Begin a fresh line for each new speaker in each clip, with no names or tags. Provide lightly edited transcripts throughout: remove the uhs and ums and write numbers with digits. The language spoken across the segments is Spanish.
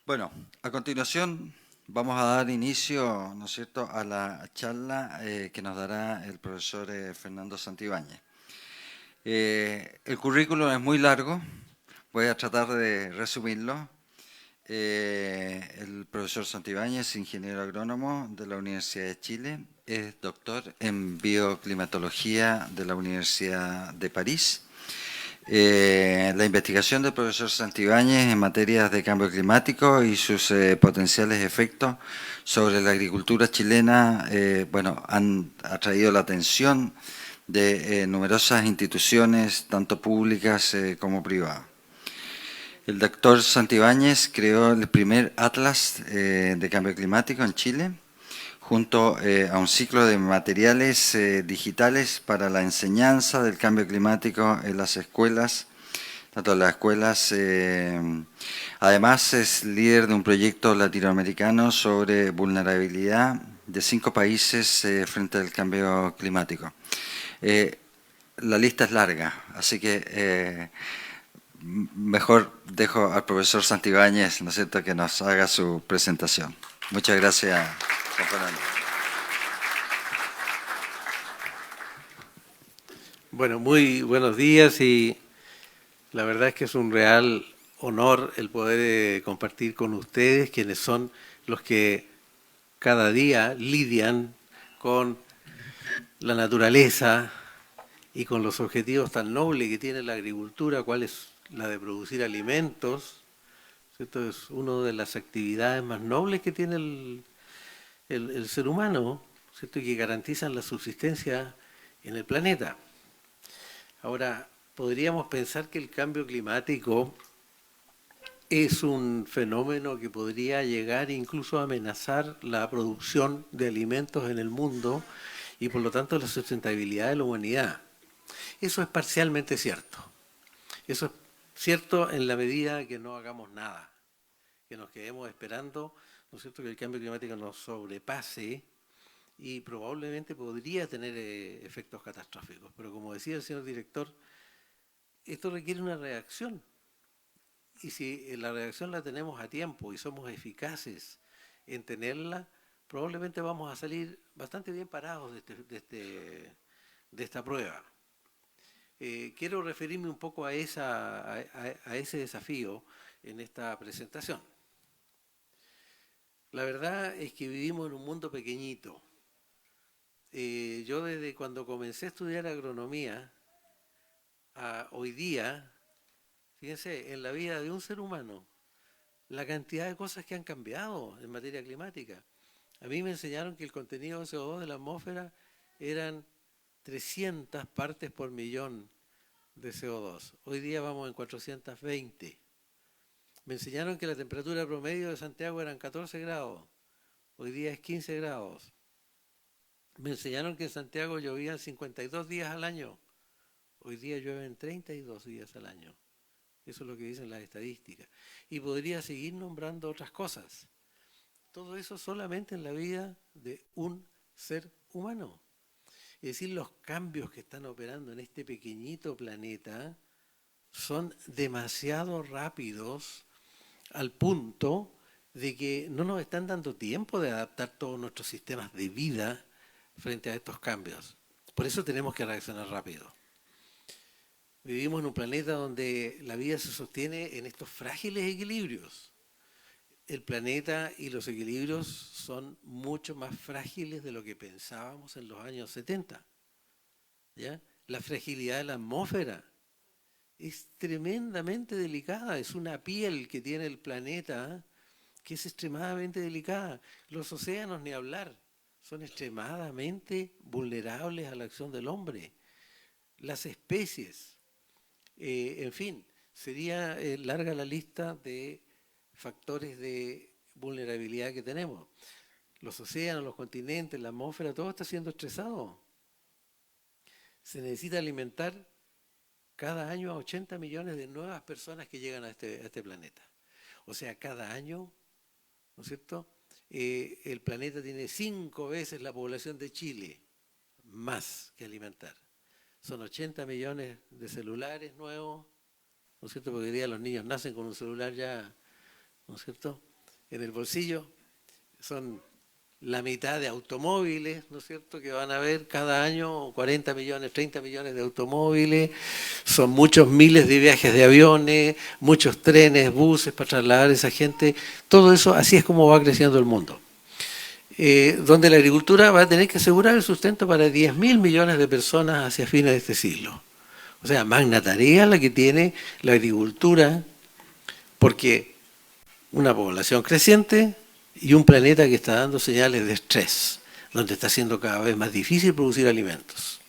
Bueno, a continuación vamos a dar inicio, ¿no es cierto?, a la charla que nos dará el profesor Fernando Santibáñez. El currículum es muy largo, voy a tratar de resumirlo. El profesor Santibáñez, ingeniero agrónomo de la Universidad de Chile, es doctor en bioclimatología de la Universidad de París. La investigación del profesor Santibáñez en materias de cambio climático y sus potenciales efectos sobre la agricultura chilena, han atraído la atención de numerosas instituciones, tanto públicas como privadas. El doctor Santibáñez creó el primer atlas de cambio climático en Chile, junto a un ciclo de materiales digitales para la enseñanza del cambio climático en las escuelas, tanto en las escuelas. Además, es líder de un proyecto latinoamericano sobre vulnerabilidad de 5 países frente al cambio climático. La lista es larga, así que mejor dejo al profesor Santibáñez, ¿no es cierto?, que nos haga su presentación. Muchas gracias, Juan Fernando.
Bueno, muy buenos días y la verdad es que es un real honor el poder compartir con ustedes, quienes son los que cada día lidian con la naturaleza y con los objetivos tan nobles que tiene la agricultura, cuál es la de producir alimentos. Esto es una de las actividades más nobles que tiene el ser humano, ¿cierto? Y que garantizan la subsistencia en el planeta. Ahora, podríamos pensar que el cambio climático es un fenómeno que podría llegar incluso a amenazar la producción de alimentos en el mundo y por lo tanto la sustentabilidad de la humanidad. Eso es parcialmente cierto. Eso es cierto en la medida que no hagamos nada, que nos quedemos esperando, ¿no es cierto?, que el cambio climático nos sobrepase y probablemente podría tener efectos catastróficos. Pero como decía el señor director, esto requiere una reacción. Y si la reacción la tenemos a tiempo y somos eficaces en tenerla, probablemente vamos a salir bastante bien parados de esta prueba. Quiero referirme un poco a ese desafío en esta presentación. La verdad es que vivimos en un mundo pequeñito. Yo desde cuando comencé a estudiar agronomía a hoy día, fíjense, en la vida de un ser humano, la cantidad de cosas que han cambiado en materia climática. A mí me enseñaron que el contenido de CO2 de la atmósfera eran 300 partes por millón de CO2. Hoy día vamos en 420. Me enseñaron que la temperatura promedio de Santiago eran 14 grados. Hoy día es 15 grados. Me enseñaron que en Santiago llovían 52 días al año. Hoy día llueven 32 días al año. Eso es lo que dicen las estadísticas. Y podría seguir nombrando otras cosas. Todo eso solamente en la vida de un ser humano. Es decir, los cambios que están operando en este pequeñito planeta son demasiado rápidos al punto de que no nos están dando tiempo de adaptar todos nuestros sistemas de vida frente a estos cambios. Por eso tenemos que reaccionar rápido. Vivimos en un planeta donde la vida se sostiene en estos frágiles equilibrios. El planeta y los equilibrios son mucho más frágiles de lo que pensábamos en los años 70. ¿Ya? La fragilidad de la atmósfera es tremendamente delicada, es una piel que tiene el planeta que es extremadamente delicada. Los océanos, ni hablar, son extremadamente vulnerables a la acción del hombre. Las especies, en fin, sería larga la lista de factores de vulnerabilidad que tenemos. Los océanos, los continentes, la atmósfera, todo está siendo estresado. Se necesita alimentar cada año a 80 millones de nuevas personas que llegan a este planeta. O sea, cada año, ¿no es cierto?, el planeta tiene 5 veces la población de Chile, más que alimentar. Son 80 millones de celulares nuevos, ¿no es cierto?, porque hoy día los niños nacen con un celular ya, ¿no es cierto?, en el bolsillo, son la mitad de automóviles, ¿no es cierto?, que van a haber cada año 40 millones, 30 millones de automóviles, son muchos miles de viajes de aviones, muchos trenes, buses para trasladar a esa gente, todo eso, así es como va creciendo el mundo. Donde la agricultura va a tener que asegurar el sustento para 10.000 millones de personas hacia fines de este siglo. O sea, magna tarea la que tiene la agricultura, porque una población creciente y un planeta que está dando señales de estrés, donde está siendo cada vez más difícil producir alimentos.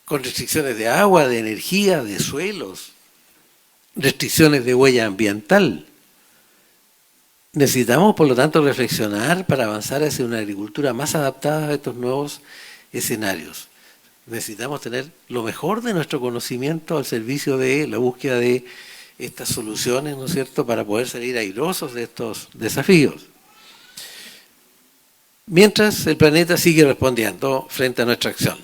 Con restricciones de agua, de energía, de suelos, restricciones de huella ambiental. Necesitamos, por lo tanto, reflexionar para avanzar hacia una agricultura más adaptada a estos nuevos escenarios. Necesitamos tener lo mejor de nuestro conocimiento al servicio de la búsqueda de estas soluciones, ¿no es cierto?, para poder salir airosos de estos desafíos. Mientras el planeta sigue respondiendo frente a nuestra acción.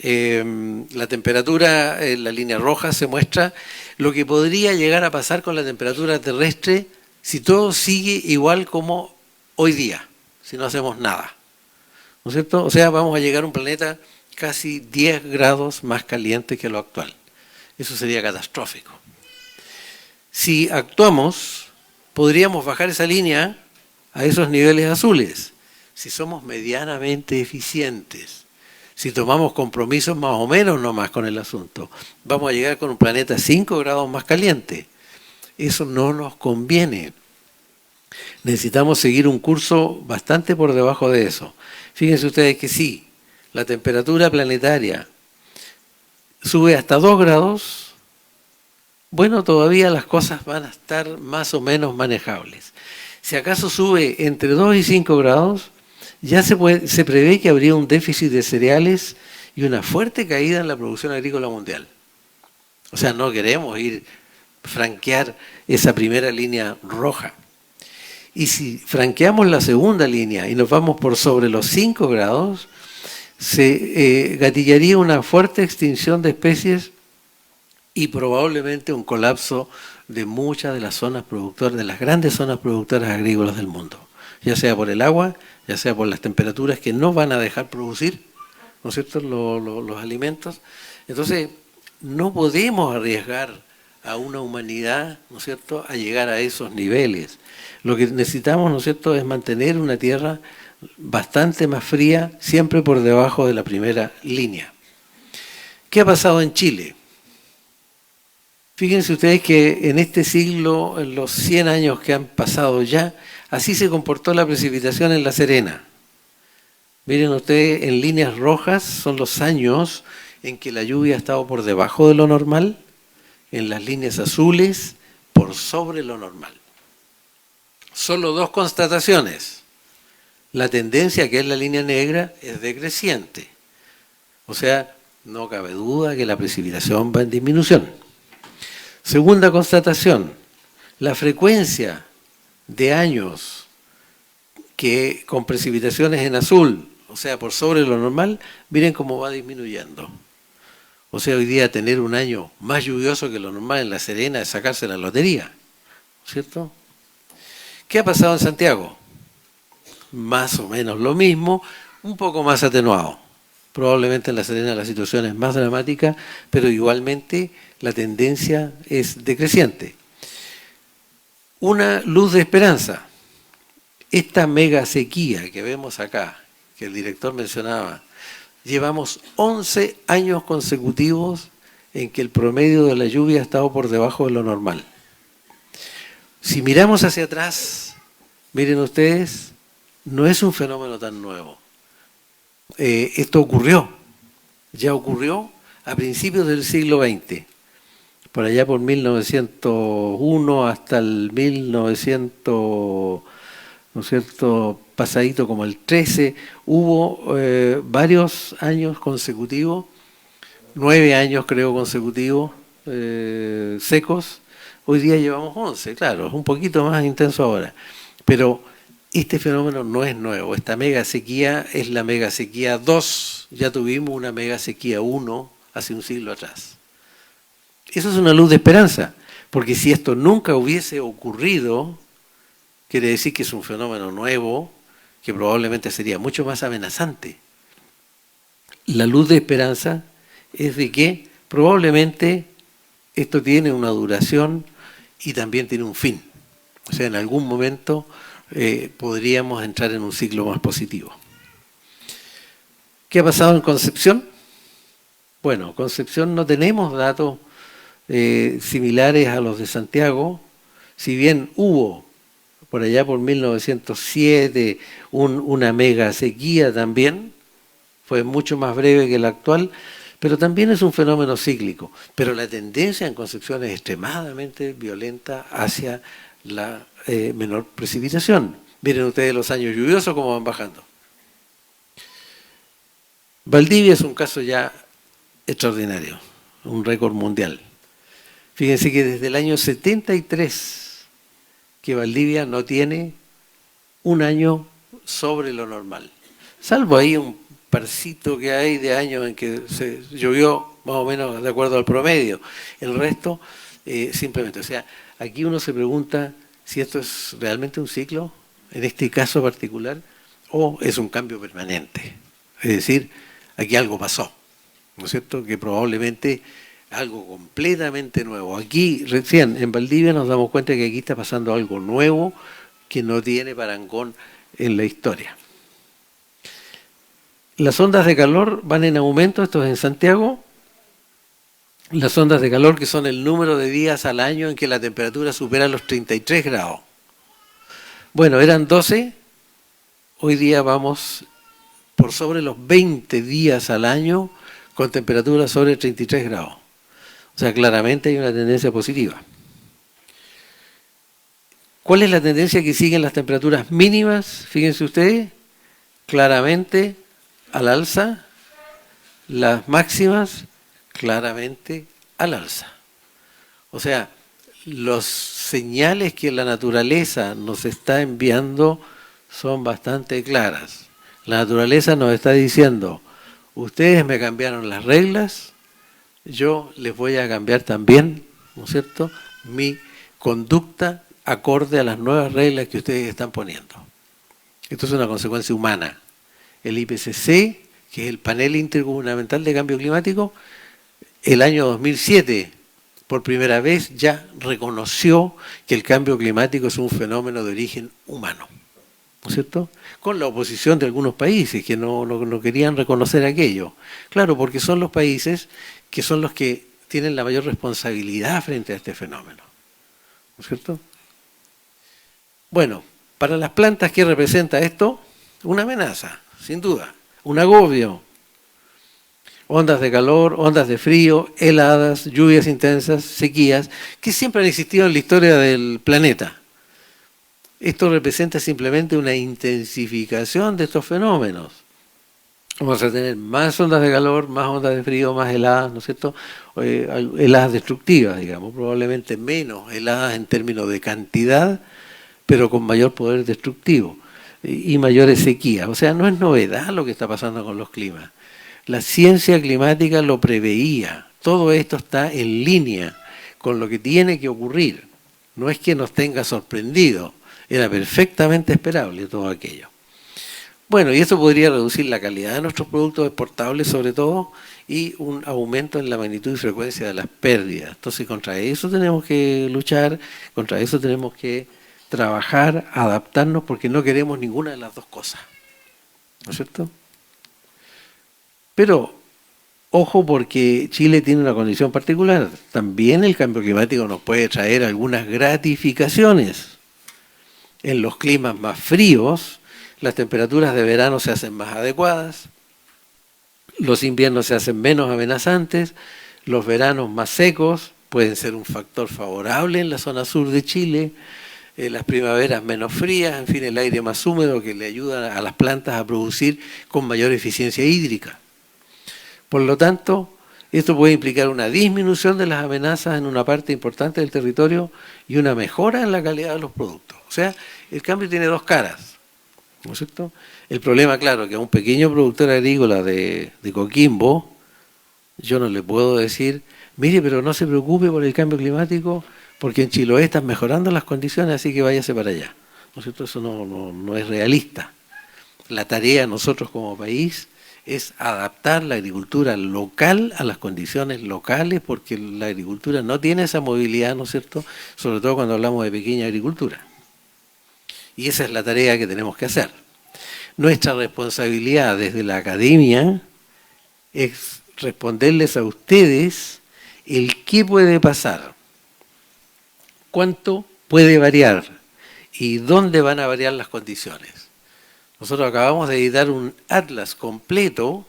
La temperatura en la línea roja se muestra lo que podría llegar a pasar con la temperatura terrestre si todo sigue igual como hoy día, si no hacemos nada, ¿no es cierto? O sea, vamos a llegar a un planeta casi 10 grados más caliente que lo actual. Eso sería catastrófico. Si actuamos, podríamos bajar esa línea a esos niveles azules, si somos medianamente eficientes, si tomamos compromisos más o menos nomás con el asunto. Vamos a llegar con un planeta 5 grados más caliente. Eso no nos conviene. Necesitamos seguir un curso bastante por debajo de eso. Fíjense ustedes que sí, la temperatura planetaria sube hasta 2 grados, bueno, todavía las cosas van a estar más o menos manejables. Si acaso sube entre 2 y 5 grados, ya se prevé que habría un déficit de cereales y una fuerte caída en la producción agrícola mundial. O sea, no queremos franquear esa primera línea roja. Y si franqueamos la segunda línea y nos vamos por sobre los 5 grados, se gatillaría una fuerte extinción de especies y probablemente un colapso de muchas de las zonas productoras, de las grandes zonas productoras agrícolas del mundo, ya sea por el agua, ya sea por las temperaturas que no van a dejar producir, ¿no es cierto?, los alimentos. Entonces, no podemos arriesgar a una humanidad, ¿no es cierto?, a llegar a esos niveles. Lo que necesitamos, ¿no es cierto?, es mantener una tierra bastante más fría, siempre por debajo de la primera línea. ¿Qué ha pasado en Chile? Fíjense ustedes que en este siglo, en los 100 años que han pasado ya, así se comportó la precipitación en La Serena. Miren ustedes, en líneas rojas son los años en que la lluvia ha estado por debajo de lo normal, en las líneas azules por sobre lo normal. Solo 2 constataciones. La tendencia, que es la línea negra, es decreciente. O sea, no cabe duda que la precipitación va en disminución. Segunda constatación, la frecuencia de años que con precipitaciones en azul, o sea, por sobre lo normal, miren cómo va disminuyendo. O sea, hoy día tener un año más lluvioso que lo normal en La Serena es sacarse la lotería, ¿cierto? ¿Qué ha pasado en Santiago? Más o menos lo mismo, un poco más atenuado. Probablemente en La Serena la situación es más dramática, pero igualmente la tendencia es decreciente. Una luz de esperanza. Esta mega sequía que vemos acá, que el director mencionaba, llevamos 11 años consecutivos en que el promedio de la lluvia ha estado por debajo de lo normal. Si miramos hacia atrás, miren ustedes, no es un fenómeno tan nuevo. Esto ya ocurrió a principios del siglo XX, por allá por 1901 hasta el 1900, ¿no es cierto?, pasadito como el 13, hubo varios años consecutivos, 9 años creo consecutivos, secos. Hoy día llevamos 11, claro, es un poquito más intenso ahora, pero este fenómeno no es nuevo. Esta mega sequía es la mega sequía 2, ya tuvimos una mega sequía 1 hace un siglo atrás. Eso es una luz de esperanza, porque si esto nunca hubiese ocurrido, quiere decir que es un fenómeno nuevo que probablemente sería mucho más amenazante. La luz de esperanza es de que probablemente esto tiene una duración y también tiene un fin. O sea, en algún momento podríamos entrar en un ciclo más positivo. ¿Qué ha pasado en Concepción? Bueno, Concepción no tenemos datos similares a los de Santiago, si bien hubo por allá por 1907 una mega sequía también, fue mucho más breve que la actual, pero también es un fenómeno cíclico. Pero la tendencia en Concepción es extremadamente violenta hacia la menor precipitación. Miren ustedes los años lluviosos cómo van bajando. Valdivia es un caso ya extraordinario, un récord mundial. Fíjense que desde el año 73 que Valdivia no tiene un año sobre lo normal. Salvo ahí un parcito que hay de años en que se llovió más o menos de acuerdo al promedio. El resto, simplemente. O sea, aquí uno se pregunta si esto es realmente un ciclo, en este caso particular, o es un cambio permanente. Es decir, aquí algo pasó, ¿no es cierto? Que probablemente algo completamente nuevo. Aquí, recién, en Valdivia nos damos cuenta que aquí está pasando algo nuevo que no tiene parangón en la historia. Las ondas de calor van en aumento, esto es en Santiago. Las ondas de calor que son el número de días al año en que la temperatura supera los 33 grados. Bueno, eran 12, hoy día vamos por sobre los 20 días al año con temperatura sobre 33 grados. O sea, claramente hay una tendencia positiva. ¿Cuál es la tendencia que siguen las temperaturas mínimas? Fíjense ustedes, claramente al alza, las máximas claramente al alza. O sea, los señales que la naturaleza nos está enviando son bastante claras. La naturaleza nos está diciendo, ustedes me cambiaron las reglas, yo les voy a cambiar también, ¿no es cierto?, mi conducta acorde a las nuevas reglas que ustedes están poniendo. Esto es una consecuencia humana. El IPCC, que es el Panel Intergubernamental de Cambio Climático, el año 2007, por primera vez ya reconoció que el cambio climático es un fenómeno de origen humano, ¿no es cierto?, con la oposición de algunos países que no querían reconocer aquello. Claro, porque son los países que son los que tienen la mayor responsabilidad frente a este fenómeno, ¿no es cierto? Bueno, para las plantas, ¿qué representa esto? Una amenaza, sin duda, un agobio. Ondas de calor, ondas de frío, heladas, lluvias intensas, sequías, que siempre han existido en la historia del planeta. Esto representa simplemente una intensificación de estos fenómenos. Vamos a tener más ondas de calor, más ondas de frío, más heladas, ¿no es cierto? Heladas destructivas, digamos, probablemente menos heladas en términos de cantidad, pero con mayor poder destructivo y mayores sequías. O sea, no es novedad lo que está pasando con los climas. La ciencia climática lo preveía. Todo esto está en línea con lo que tiene que ocurrir. No es que nos tenga sorprendido. Era perfectamente esperable todo aquello. Bueno, y eso podría reducir la calidad de nuestros productos exportables sobre todo y un aumento en la magnitud y frecuencia de las pérdidas. Entonces, contra eso tenemos que luchar, contra eso tenemos que trabajar, adaptarnos, porque no queremos ninguna de las dos cosas. ¿No es cierto? Pero, ojo, porque Chile tiene una condición particular. También el cambio climático nos puede traer algunas gratificaciones. En los climas más fríos, las temperaturas de verano se hacen más adecuadas, los inviernos se hacen menos amenazantes, los veranos más secos pueden ser un factor favorable en la zona sur de Chile, las primaveras menos frías, en fin, el aire más húmedo que le ayuda a las plantas a producir con mayor eficiencia hídrica. Por lo tanto, esto puede implicar una disminución de las amenazas en una parte importante del territorio y una mejora en la calidad de los productos. O sea, el cambio tiene dos caras, ¿no es cierto? El problema, claro, que a un pequeño productor agrícola de Coquimbo, yo no le puedo decir, mire, pero no se preocupe por el cambio climático, porque en Chiloé están mejorando las condiciones, así que váyase para allá. ¿no es cierto? Eso no es realista. La tarea de nosotros como país es adaptar la agricultura local a las condiciones locales, porque la agricultura no tiene esa movilidad, ¿no es cierto?, sobre todo cuando hablamos de pequeña agricultura. Y esa es la tarea que tenemos que hacer. Nuestra responsabilidad desde la academia es responderles a ustedes el qué puede pasar, cuánto puede variar y dónde van a variar las condiciones. Nosotros acabamos de editar un atlas completo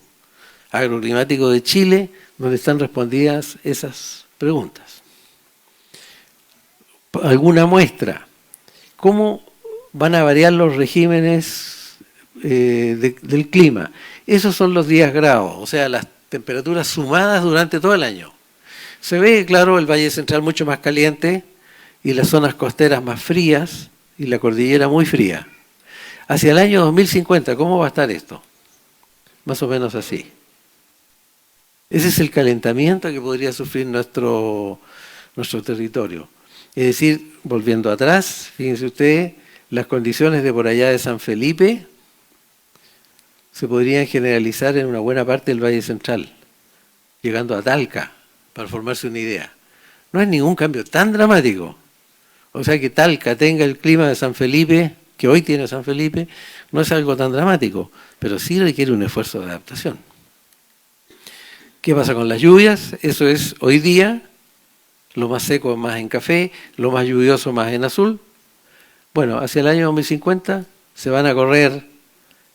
agroclimático de Chile donde están respondidas esas preguntas. Alguna muestra. ¿Cómo van a variar los regímenes del clima? Esos son los 10 grados, o sea, las temperaturas sumadas durante todo el año. Se ve, claro, el Valle Central mucho más caliente y las zonas costeras más frías y la cordillera muy fría. Hacia el año 2050, ¿cómo va a estar esto? Más o menos así. Ese es el calentamiento que podría sufrir nuestro territorio. Es decir, volviendo atrás, fíjense ustedes, las condiciones de por allá de San Felipe se podrían generalizar en una buena parte del Valle Central, llegando a Talca, para formarse una idea. No es ningún cambio tan dramático. O sea que Talca tenga el clima de San Felipe, que hoy tiene San Felipe, no es algo tan dramático, pero sí requiere un esfuerzo de adaptación. ¿Qué pasa con las lluvias? Eso es hoy día, lo más seco más en café, lo más lluvioso más en azul. Bueno, hacia el año 2050 se van a correr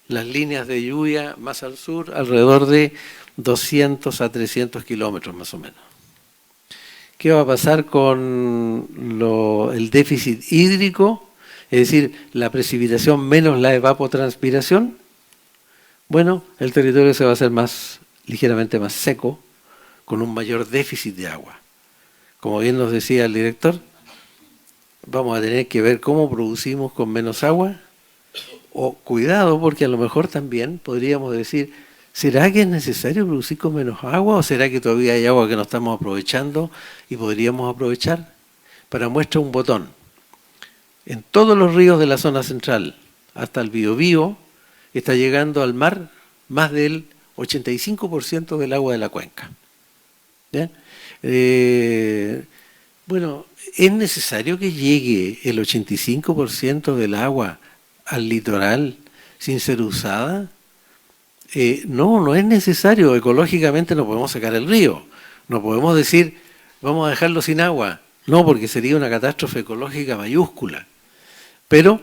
las líneas de lluvia más al sur, alrededor de 200 a 300 kilómetros más o menos. ¿Qué va a pasar con el déficit hídrico? Es decir, la precipitación menos la evapotranspiración. Bueno, el territorio se va a hacer ligeramente más seco, con un mayor déficit de agua. Como bien nos decía el director, vamos a tener que ver cómo producimos con menos agua, o cuidado, porque a lo mejor también podríamos decir, ¿será que es necesario producir con menos agua o será que todavía hay agua que no estamos aprovechando y podríamos aprovechar? Para muestra un botón. En todos los ríos de la zona central, hasta el Biobío, está llegando al mar más del 85% del agua de la cuenca. ¿Ya? Bueno, ¿es necesario que llegue el 85% del agua al litoral sin ser usada? No es necesario. Ecológicamente no podemos sacar el río. No podemos decir, vamos a dejarlo sin agua. No, porque sería una catástrofe ecológica mayúscula. Pero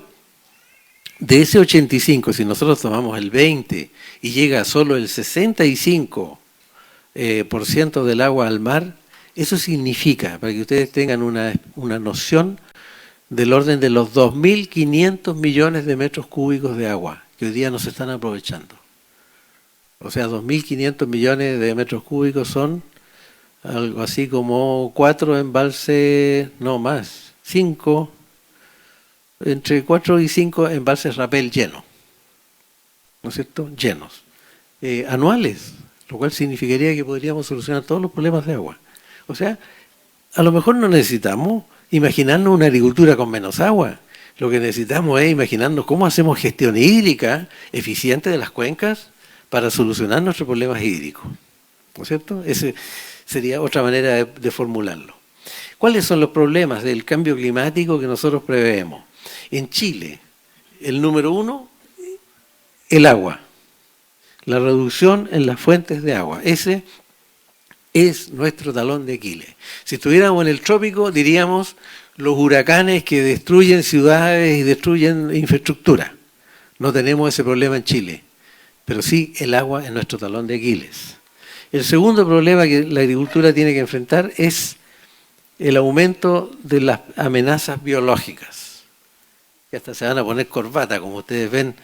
de ese 85, si nosotros tomamos el 20 y llega solo el 65% del agua al mar, eso significa, para que ustedes tengan una noción, del orden de los 2.500 millones de metros cúbicos de agua que hoy día no se están aprovechando. O sea, 2.500 millones de metros cúbicos son algo así como 4 embalses, no más, 5, entre 4 y 5 embalses Rapel llenos, ¿no es cierto? Llenos, anuales, lo cual significaría que podríamos solucionar todos los problemas de agua. O sea, a lo mejor no necesitamos imaginarnos una agricultura con menos agua. Lo que necesitamos es imaginarnos cómo hacemos gestión hídrica eficiente de las cuencas para solucionar nuestros problemas hídricos, ¿no es cierto? Esa sería otra manera de formularlo. ¿Cuáles son los problemas del cambio climático que nosotros preveemos? En Chile, el número 1, el agua, la reducción en las fuentes de agua. Ese es nuestro talón de Aquiles. Si estuviéramos en el trópico, diríamos los huracanes que destruyen ciudades y destruyen infraestructura. No tenemos ese problema en Chile, pero sí el agua es nuestro talón de Aquiles. El segundo problema que la agricultura tiene que enfrentar es el aumento de las amenazas biológicas. Que hasta se van a poner corbata, como ustedes ven,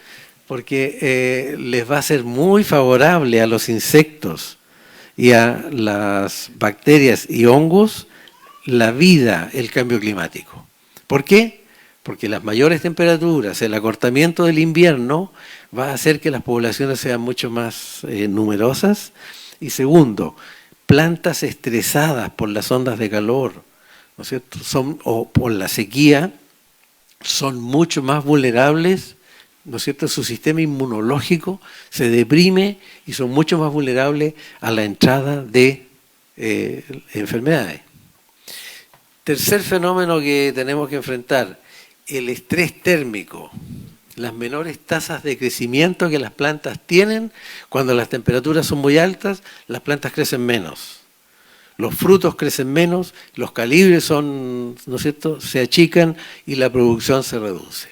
porque les va a ser muy favorable a los insectos y a las bacterias y hongos la vida, el cambio climático. ¿Por qué? Porque las mayores temperaturas, el acortamiento del invierno va a hacer que las poblaciones sean mucho más numerosas. Y segundo, plantas estresadas por las ondas de calor, ¿no es cierto? O por la sequía, son mucho más vulnerables, ¿no es cierto? Su sistema inmunológico se deprime y son mucho más vulnerables a la entrada de enfermedades. Tercer fenómeno que tenemos que enfrentar, el estrés térmico. Las menores tasas de crecimiento que las plantas tienen, cuando las temperaturas son muy altas, las plantas crecen menos. Los frutos crecen menos, los calibres son, ¿no es cierto?, se achican y la producción se reduce.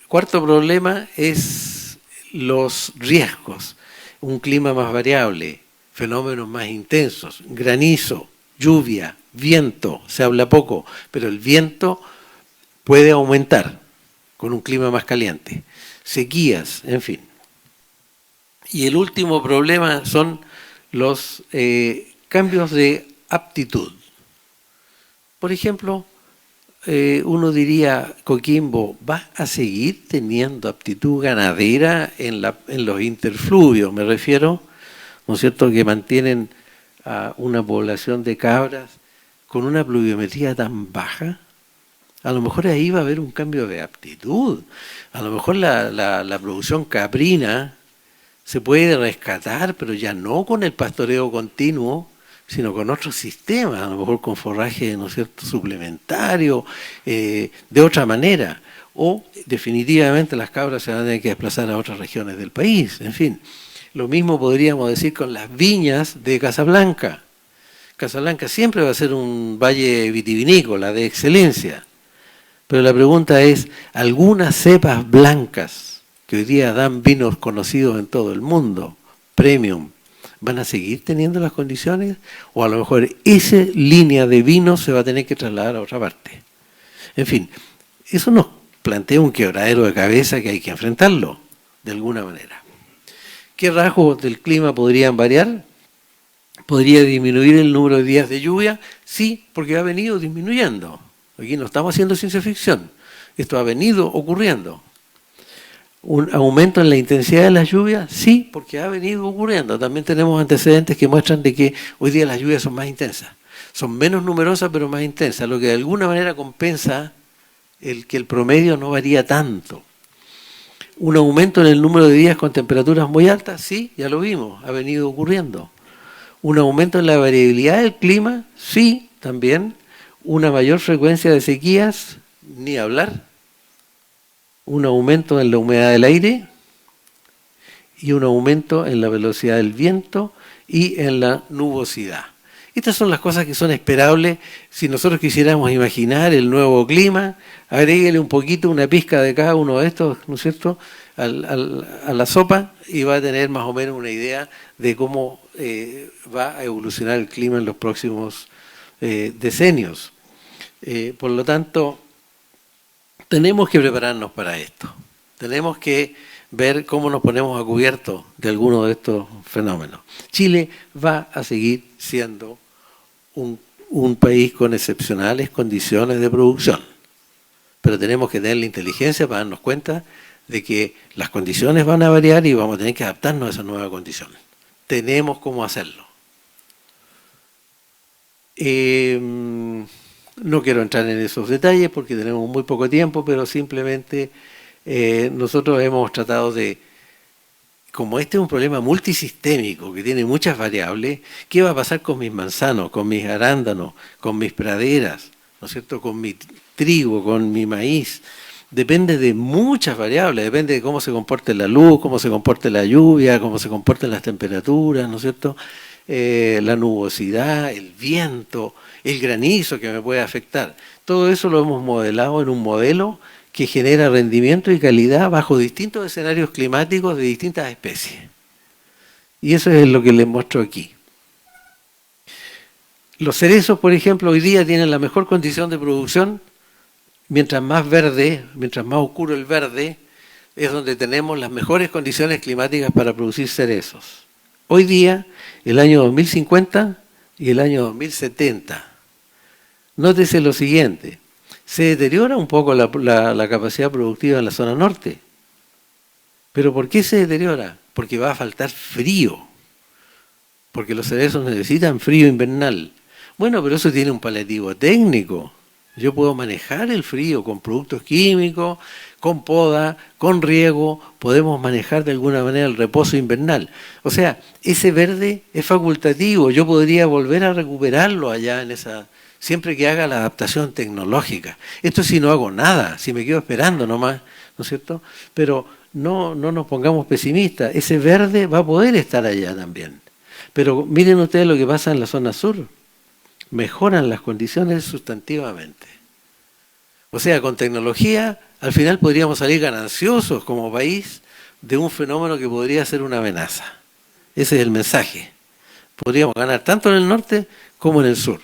Cuarto problema es los riesgos. Un clima más variable, fenómenos más intensos, granizo, lluvia, viento, se habla poco, pero el viento puede aumentar con un clima más caliente, sequías, en fin. Y el último problema son los cambios de aptitud. Por ejemplo, uno diría, Coquimbo va a seguir teniendo aptitud ganadera en los interfluvios, me refiero, ¿no es cierto?, que mantienen a una población de cabras con una pluviometría tan baja. A lo mejor ahí va a haber un cambio de aptitud. A lo mejor la producción caprina se puede rescatar, pero ya no con el pastoreo continuo, sino con otros sistemas, a lo mejor con forraje, ¿no es cierto?, suplementario, de otra manera. O definitivamente las cabras se van a tener que desplazar a otras regiones del país. En fin, lo mismo podríamos decir con las viñas de Casablanca. Casablanca siempre va a ser un valle vitivinícola de excelencia. Pero la pregunta es, ¿algunas cepas blancas que hoy día dan vinos conocidos en todo el mundo, premium, van a seguir teniendo las condiciones? O a lo mejor esa línea de vinos se va a tener que trasladar a otra parte. En fin, eso nos plantea un quebradero de cabeza que hay que enfrentarlo de alguna manera. ¿Qué rasgos del clima podrían variar? ¿Podría disminuir el número de días de lluvia? Sí, porque ha venido disminuyendo. Aquí no estamos haciendo ciencia ficción. Esto ha venido ocurriendo. ¿Un aumento en la intensidad de las lluvias? Sí, porque ha venido ocurriendo. También tenemos antecedentes que muestran de que hoy día las lluvias son más intensas. Son menos numerosas, pero más intensas, lo que de alguna manera compensa que el promedio no varía tanto. ¿Un aumento en el número de días con temperaturas muy altas? Sí, ya lo vimos, ha venido ocurriendo. ¿Un aumento en la variabilidad del clima? Sí, también. ¿Una mayor frecuencia de sequías? Ni hablar. ¿Un aumento en la humedad del aire? Y un aumento en la velocidad del viento y en la nubosidad. Estas son las cosas que son esperables si nosotros quisiéramos imaginar el nuevo clima. Agréguele un poquito, una pizca de cada uno de estos, ¿no es cierto?, a la sopa, y va a tener más o menos una idea de cómo va a evolucionar el clima en los próximos decenios. Por lo tanto, tenemos que prepararnos para esto. Tenemos que ver cómo nos ponemos a cubierto de alguno de estos fenómenos. Chile va a seguir siendo un país con excepcionales condiciones de producción, pero tenemos que tener la inteligencia para darnos cuenta de que las condiciones van a variar y vamos a tener que adaptarnos a esas nuevas condiciones. Tenemos cómo hacerlo. No quiero entrar en esos detalles porque tenemos muy poco tiempo, pero simplemente nosotros hemos tratado de, como este es un problema multisistémico que tiene muchas variables, ¿qué va a pasar con mis manzanos, con mis arándanos, con mis praderas, ¿no es cierto?, con mi trigo, con mi maíz? Depende de muchas variables, depende de cómo se comporte la luz, cómo se comporte la lluvia, cómo se comporten las temperaturas, ¿no es cierto?, la nubosidad, el viento, el granizo que me puede afectar. Todo eso lo hemos modelado en un modelo que genera rendimiento y calidad bajo distintos escenarios climáticos de distintas especies. Y eso es lo que les muestro aquí. Los cerezos, por ejemplo, hoy día tienen la mejor condición de producción. Mientras más verde, mientras más oscuro el verde, es donde tenemos las mejores condiciones climáticas para producir cerezos. Hoy día, el año 2050 y el año 2070. Nótese lo siguiente. Se deteriora un poco la capacidad productiva en la zona norte. ¿Pero por qué se deteriora? Porque va a faltar frío. Porque los cerezos necesitan frío invernal. Bueno, pero eso tiene un paliativo técnico. Yo puedo manejar el frío con productos químicos, con poda, con riego, podemos manejar de alguna manera el reposo invernal. O sea, ese verde es facultativo, yo podría volver a recuperarlo allá en esa, siempre que haga la adaptación tecnológica. Esto si no hago nada, si me quedo esperando nomás, ¿no es cierto? Pero no nos pongamos pesimistas, ese verde va a poder estar allá también. Pero miren ustedes lo que pasa en la zona sur, mejoran las condiciones sustantivamente. O sea, con tecnología, al final podríamos salir gananciosos como país de un fenómeno que podría ser una amenaza. Ese es el mensaje. Podríamos ganar tanto en el norte como en el sur.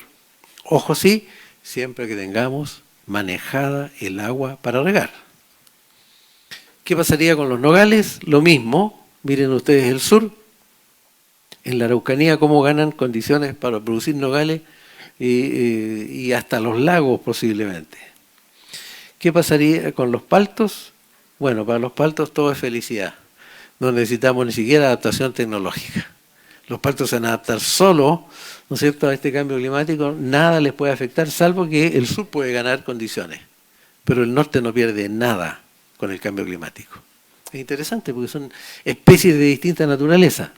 Ojo sí, siempre que tengamos manejada el agua para regar. ¿Qué pasaría con los nogales? Lo mismo, miren ustedes el sur, en la Araucanía cómo ganan condiciones para producir nogales y hasta los lagos posiblemente. ¿Qué pasaría con los paltos? Bueno, para los paltos todo es felicidad. No necesitamos ni siquiera adaptación tecnológica. Los paltos se van a adaptar solos, ¿no es cierto?, a este cambio climático. Nada les puede afectar, salvo que el sur puede ganar condiciones. Pero el norte no pierde nada con el cambio climático. Es interesante porque son especies de distinta naturaleza.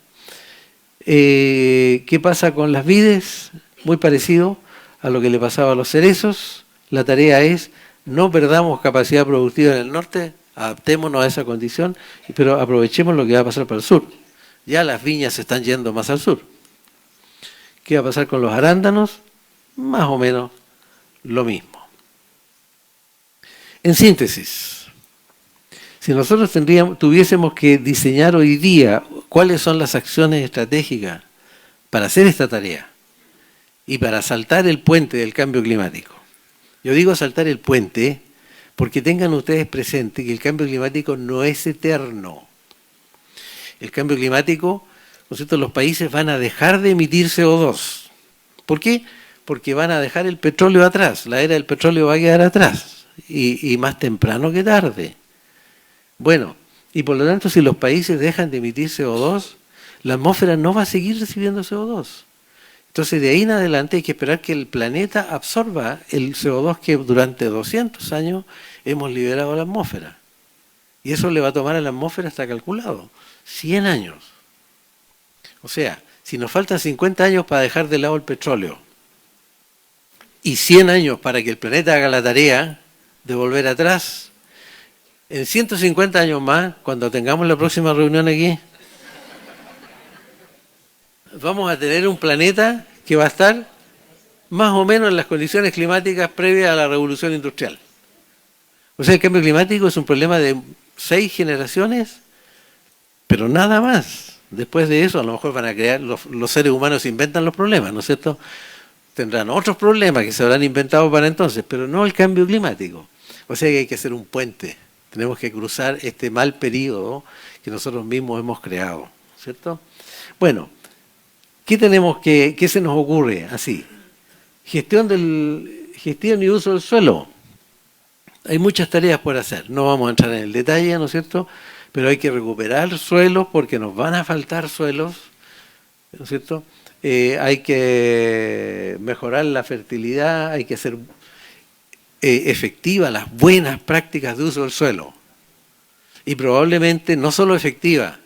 ¿Qué pasa con las vides? Muy parecido a lo que le pasaba a los cerezos. La tarea es no perdamos capacidad productiva en el norte, adaptémonos a esa condición, pero aprovechemos lo que va a pasar para el sur. Ya las viñas se están yendo más al sur. ¿Qué va a pasar con los arándanos? Más o menos lo mismo. En síntesis, si nosotros tuviésemos que diseñar hoy día cuáles son las acciones estratégicas para hacer esta tarea y para saltar el puente del cambio climático. Yo digo saltar el puente porque tengan ustedes presente que el cambio climático no es eterno. El cambio climático, ¿no es cierto?, los países van a dejar de emitir CO2. ¿Por qué? Porque van a dejar el petróleo atrás. La era del petróleo va a quedar atrás y más temprano que tarde. Bueno, y por lo tanto si los países dejan de emitir CO2, la atmósfera no va a seguir recibiendo CO2. Entonces, de ahí en adelante hay que esperar que el planeta absorba el CO2 que durante 200 años hemos liberado a la atmósfera. Y eso le va a tomar a la atmósfera, está calculado, 100 años. O sea, si nos faltan 50 años para dejar de lado el petróleo y 100 años para que el planeta haga la tarea de volver atrás, en 150 años más, cuando tengamos la próxima reunión aquí, vamos a tener un planeta que va a estar más o menos en las condiciones climáticas previas a la revolución industrial. O sea, el cambio climático es un problema de 6 generaciones, pero nada más. Después de eso, a lo mejor van a crear, los seres humanos inventan los problemas, ¿no es cierto? Tendrán otros problemas que se habrán inventado para entonces, pero no el cambio climático. O sea que hay que hacer un puente. Tenemos que cruzar este mal periodo que nosotros mismos hemos creado, ¿cierto? Bueno, ¿qué se nos ocurre así? Gestión y uso del suelo. Hay muchas tareas por hacer. No vamos a entrar en el detalle, ¿no es cierto? Pero hay que recuperar suelos porque nos van a faltar suelos, ¿no es cierto? Hay que mejorar la fertilidad, hay que hacer efectivas las buenas prácticas de uso del suelo. Y probablemente, no solo efectivas,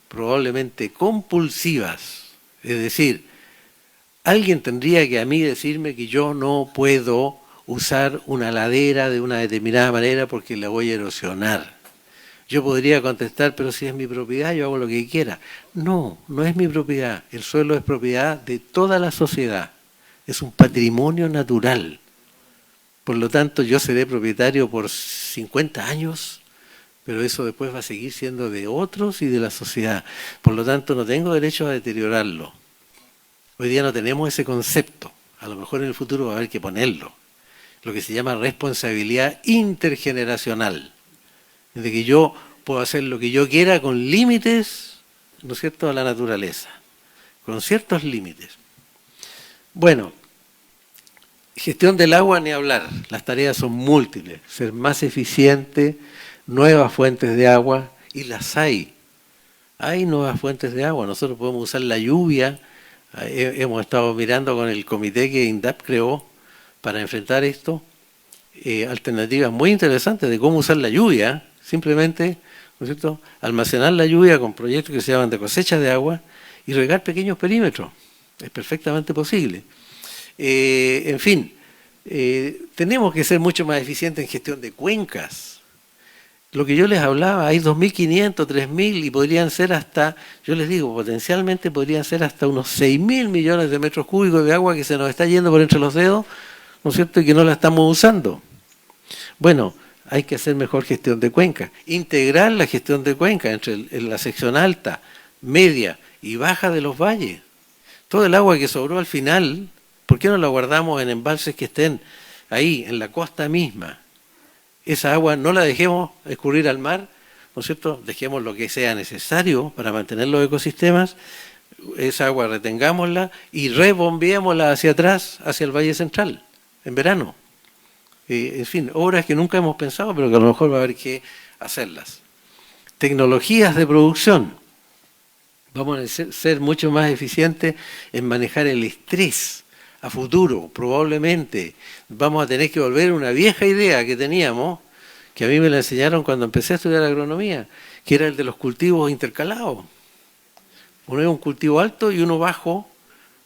probablemente compulsivas. Es decir, alguien tendría que a mí decirme que yo no puedo usar una ladera de una determinada manera porque la voy a erosionar. Yo podría contestar, pero si es mi propiedad, yo hago lo que quiera. No, no es mi propiedad. El suelo es propiedad de toda la sociedad. Es un patrimonio natural. Por lo tanto, yo seré propietario por 50 años, pero eso después va a seguir siendo de otros y de la sociedad. Por lo tanto, no tengo derecho a deteriorarlo. Hoy día no tenemos ese concepto. A lo mejor en el futuro va a haber que ponerlo. Lo que se llama responsabilidad intergeneracional. De que yo puedo hacer lo que yo quiera con límites, ¿no es cierto?, a la naturaleza. Con ciertos límites. Bueno, gestión del agua ni hablar. Las tareas son múltiples. Ser más eficiente, nuevas fuentes de agua, y las hay. Hay nuevas fuentes de agua. Nosotros podemos usar la lluvia. Hemos estado mirando con el comité que INDAP creó para enfrentar esto, alternativas muy interesantes de cómo usar la lluvia, simplemente, ¿no es cierto?, almacenar la lluvia con proyectos que se llaman de cosecha de agua y regar pequeños perímetros. Es perfectamente posible. En fin, tenemos que ser mucho más eficientes en gestión de cuencas. Lo que yo les hablaba, hay 2.500, 3.000 y podrían ser hasta, yo les digo, potencialmente podrían ser hasta unos 6.000 millones de metros cúbicos de agua que se nos está yendo por entre los dedos, ¿no es cierto?, y que no la estamos usando. Bueno, hay que hacer mejor gestión de cuencas, integrar la gestión de cuencas entre la sección alta, media y baja de los valles. Todo el agua que sobró al final, ¿por qué no la guardamos en embalses que estén ahí, en la costa misma? Esa agua no la dejemos escurrir al mar, ¿no es cierto? Dejemos lo que sea necesario para mantener los ecosistemas, esa agua retengámosla y rebombeémosla hacia atrás, hacia el Valle Central, en verano. En fin, obras que nunca hemos pensado, pero que a lo mejor va a haber que hacerlas. Tecnologías de producción. Vamos a ser mucho más eficientes en manejar el estrés a futuro, probablemente. Vamos a tener que volver a una vieja idea que teníamos, que a mí me la enseñaron cuando empecé a estudiar agronomía, que era el de los cultivos intercalados. Poner un cultivo alto y uno bajo,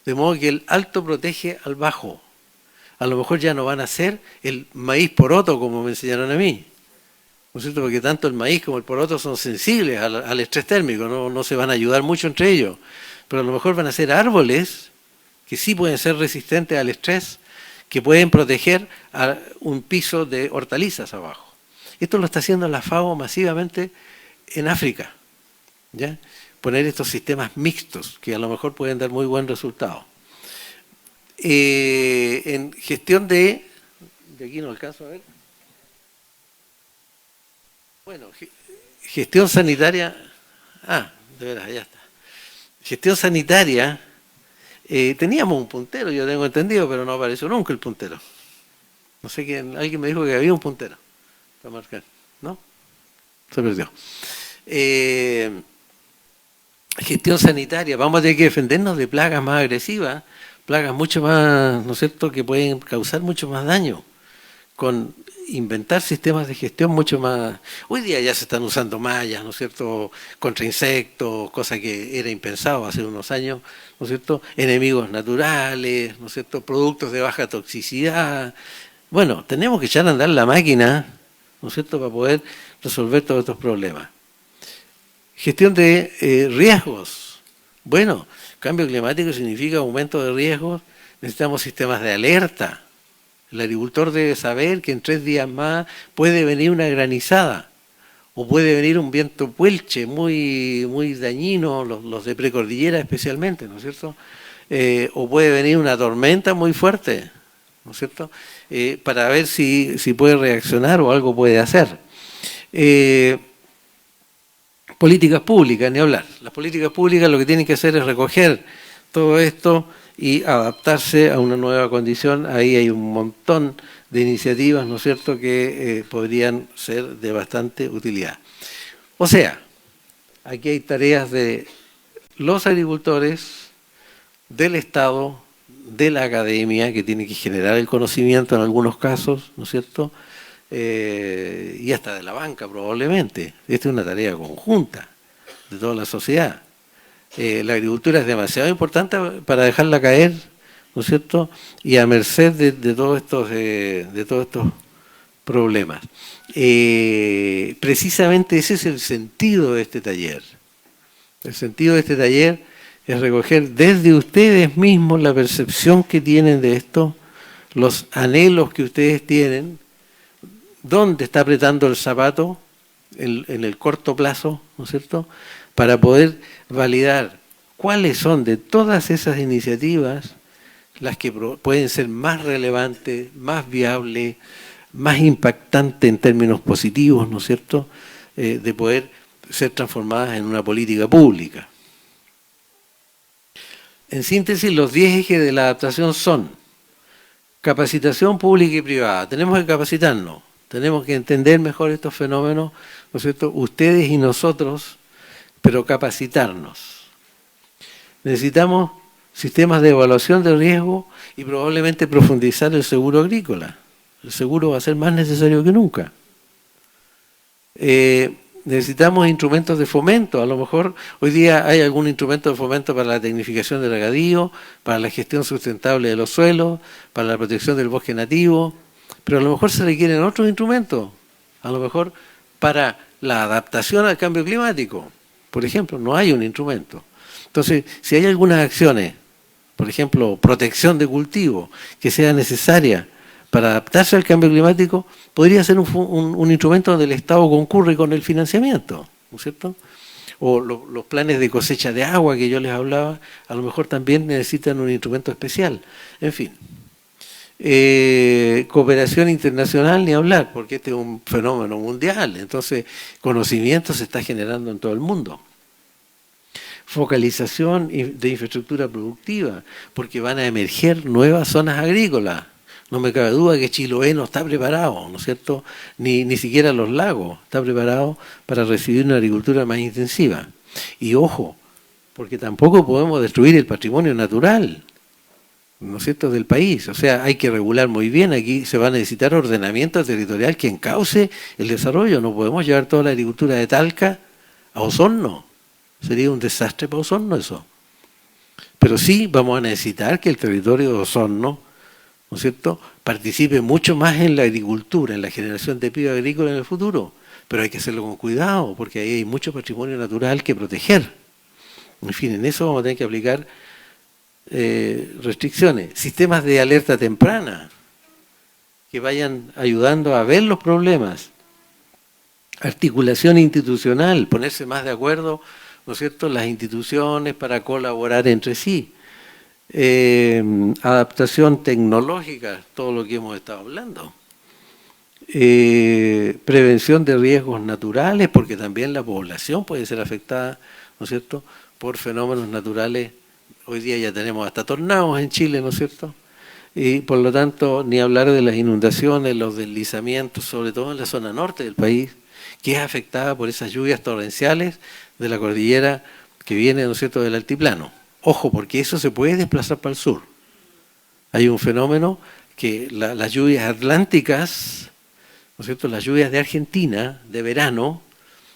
de modo que el alto protege al bajo. A lo mejor ya no van a ser el maíz poroto como me enseñaron a mí, ¿no es cierto? Porque tanto el maíz como el poroto son sensibles al estrés térmico, no se van a ayudar mucho entre ellos, pero a lo mejor van a ser árboles que sí pueden ser resistentes al estrés, que pueden proteger a un piso de hortalizas abajo. Esto lo está haciendo la FAO masivamente en África, ¿ya? Poner estos sistemas mixtos que a lo mejor pueden dar muy buen resultado. En gestión de aquí no alcanzo a ver. Bueno, gestión sanitaria, de veras, ya está. Gestión sanitaria, teníamos un puntero, yo tengo entendido, pero no apareció nunca el puntero. No sé quién, alguien me dijo que había un puntero para marcar, ¿no? Se perdió. Gestión sanitaria, vamos a tener que defendernos de plagas más agresivas, plagas mucho más, ¿no es cierto?, que pueden causar mucho más daño, con inventar sistemas de gestión mucho más. Hoy día ya se están usando mallas, ¿no es cierto?, contra insectos, cosa que era impensado hace unos años, ¿no es cierto?, enemigos naturales, ¿no es cierto?, productos de baja toxicidad. Bueno, tenemos que echar a andar la máquina, ¿no es cierto?, para poder resolver todos estos problemas. Gestión de riesgos. Bueno, cambio climático significa aumento de riesgos, necesitamos sistemas de alerta. El agricultor debe saber que en 3 días más puede venir una granizada o puede venir un viento puelche muy, muy dañino, los de precordillera especialmente, ¿no es cierto? O puede venir una tormenta muy fuerte, ¿no es cierto? Para ver si puede reaccionar o algo puede hacer. Políticas públicas, ni hablar. Las políticas públicas lo que tienen que hacer es recoger todo esto y adaptarse a una nueva condición. Ahí hay un montón de iniciativas, ¿no es cierto?, que podrían ser de bastante utilidad. O sea, aquí hay tareas de los agricultores, del Estado, de la academia, que tiene que generar el conocimiento en algunos casos, ¿no es cierto?, y hasta de la banca probablemente. Esta es una tarea conjunta de toda la sociedad. La agricultura es demasiado importante para dejarla caer, ¿no es cierto?, y a merced de todos estos problemas. Precisamente ese es el sentido de este taller. El sentido de este taller es recoger desde ustedes mismos la percepción que tienen de esto, los anhelos que ustedes tienen, dónde está apretando el zapato en el corto plazo, ¿no es cierto?, para poder validar cuáles son de todas esas iniciativas las que pueden ser más relevantes, más viables, más impactantes en términos positivos, ¿no es cierto?, de poder ser transformadas en una política pública. En síntesis, los 10 ejes de la adaptación son capacitación pública y privada. Tenemos que capacitarnos, tenemos que entender mejor estos fenómenos, ¿no es cierto?, ustedes y nosotros, pero capacitarnos. Necesitamos sistemas de evaluación de riesgo y probablemente profundizar el seguro agrícola. El seguro va a ser más necesario que nunca. Necesitamos instrumentos de fomento. A lo mejor hoy día hay algún instrumento de fomento para la tecnificación del regadío, para la gestión sustentable de los suelos, para la protección del bosque nativo, pero a lo mejor se requieren otros instrumentos, a lo mejor para la adaptación al cambio climático. Por ejemplo, no hay un instrumento. Entonces, si hay algunas acciones, por ejemplo, protección de cultivo, que sea necesaria para adaptarse al cambio climático, podría ser un instrumento donde el Estado concurre con el financiamiento, ¿no es cierto? O los planes de cosecha de agua que yo les hablaba, a lo mejor también necesitan un instrumento especial. En fin. Cooperación internacional, ni hablar, porque este es un fenómeno mundial, entonces conocimiento se está generando en todo el mundo. Focalización de infraestructura productiva, porque van a emerger nuevas zonas agrícolas. No me cabe duda que Chiloé no está preparado, ¿no es cierto? Ni siquiera los lagos está preparado para recibir una agricultura más intensiva. Y ojo, porque tampoco podemos destruir el patrimonio natural, ¿no es cierto?, del país. O sea, hay que regular muy bien. Aquí se va a necesitar ordenamiento territorial que encauce el desarrollo. No podemos llevar toda la agricultura de Talca a Osorno. Sería un desastre para Osorno eso. Pero sí vamos a necesitar que el territorio de Osorno, ¿no es cierto?, participe mucho más en la agricultura, en la generación de PIB agrícola en el futuro. Pero hay que hacerlo con cuidado, porque ahí hay mucho patrimonio natural que proteger. En fin, en eso vamos a tener que aplicar restricciones. Sistemas de alerta temprana que vayan ayudando a ver los problemas. Articulación institucional, ponerse más de acuerdo, ¿no es cierto?, las instituciones para colaborar entre sí. Adaptación tecnológica, todo lo que hemos estado hablando. Prevención de riesgos naturales, porque también la población puede ser afectada, ¿no es cierto?, por fenómenos naturales. Hoy día ya tenemos hasta tornados en Chile, ¿no es cierto? Y por lo tanto, ni hablar de las inundaciones, los deslizamientos, sobre todo en la zona norte del país, que es afectada por esas lluvias torrenciales de la cordillera que viene, ¿no es cierto?, del altiplano. Ojo, porque eso se puede desplazar para el sur. Hay un fenómeno que las lluvias atlánticas, ¿no es cierto?, las lluvias de Argentina, de verano,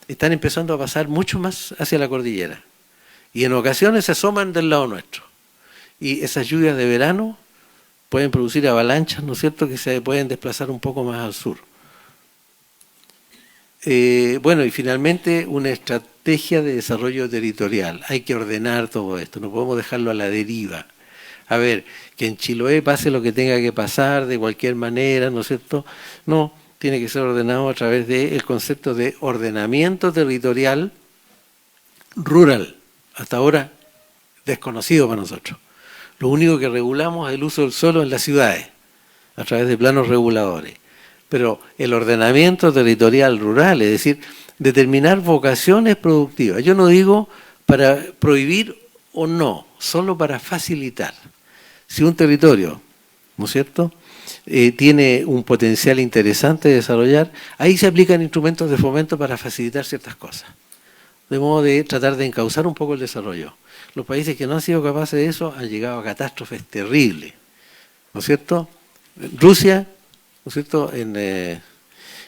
están empezando a pasar mucho más hacia la cordillera. Y en ocasiones se asoman del lado nuestro. Y esas lluvias de verano pueden producir avalanchas, ¿no es cierto?, que se pueden desplazar un poco más al sur. Bueno, y finalmente una estrategia de desarrollo territorial. Hay que ordenar todo esto, no podemos dejarlo a la deriva. A ver, que en Chiloé pase lo que tenga que pasar de cualquier manera, ¿no es cierto? No, tiene que ser ordenado a través del concepto de ordenamiento territorial rural. Hasta ahora desconocido para nosotros. Lo único que regulamos es el uso del suelo en las ciudades, a través de planos reguladores. Pero el ordenamiento territorial rural, es decir, determinar vocaciones productivas. Yo no digo para prohibir o no, solo para facilitar. Si un territorio, ¿no es cierto?, tiene un potencial interesante de desarrollar, ahí se aplican instrumentos de fomento para facilitar ciertas cosas. De modo de tratar de encauzar un poco el desarrollo. Los países que no han sido capaces de eso han llegado a catástrofes terribles, ¿no es cierto? Rusia, ¿no es cierto?, en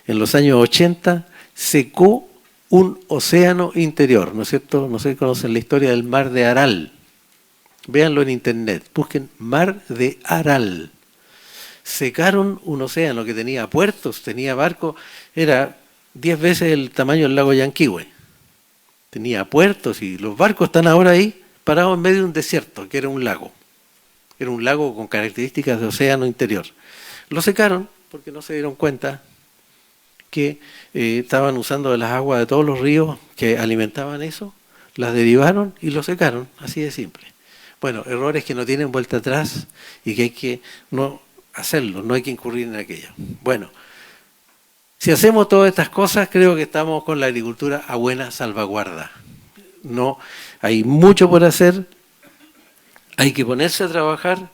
los años 80 secó un océano interior, ¿no es cierto? No sé si conocen la historia del Mar de Aral. Véanlo en internet, busquen Mar de Aral. Secaron un océano que tenía puertos, tenía barcos, era 10 veces el tamaño del lago Yanquihue. Tenía puertos y los barcos están ahora ahí parados en medio de un desierto, que era un lago. Era un lago con características de océano interior. Lo secaron porque no se dieron cuenta que estaban usando de las aguas de todos los ríos que alimentaban eso, las derivaron y lo secaron, así de simple. Bueno, errores que no tienen vuelta atrás y que hay que no hacerlo, no hay que incurrir en aquello. Bueno, si hacemos todas estas cosas, creo que estamos con la agricultura a buena salvaguarda. No, hay mucho por hacer, hay que ponerse a trabajar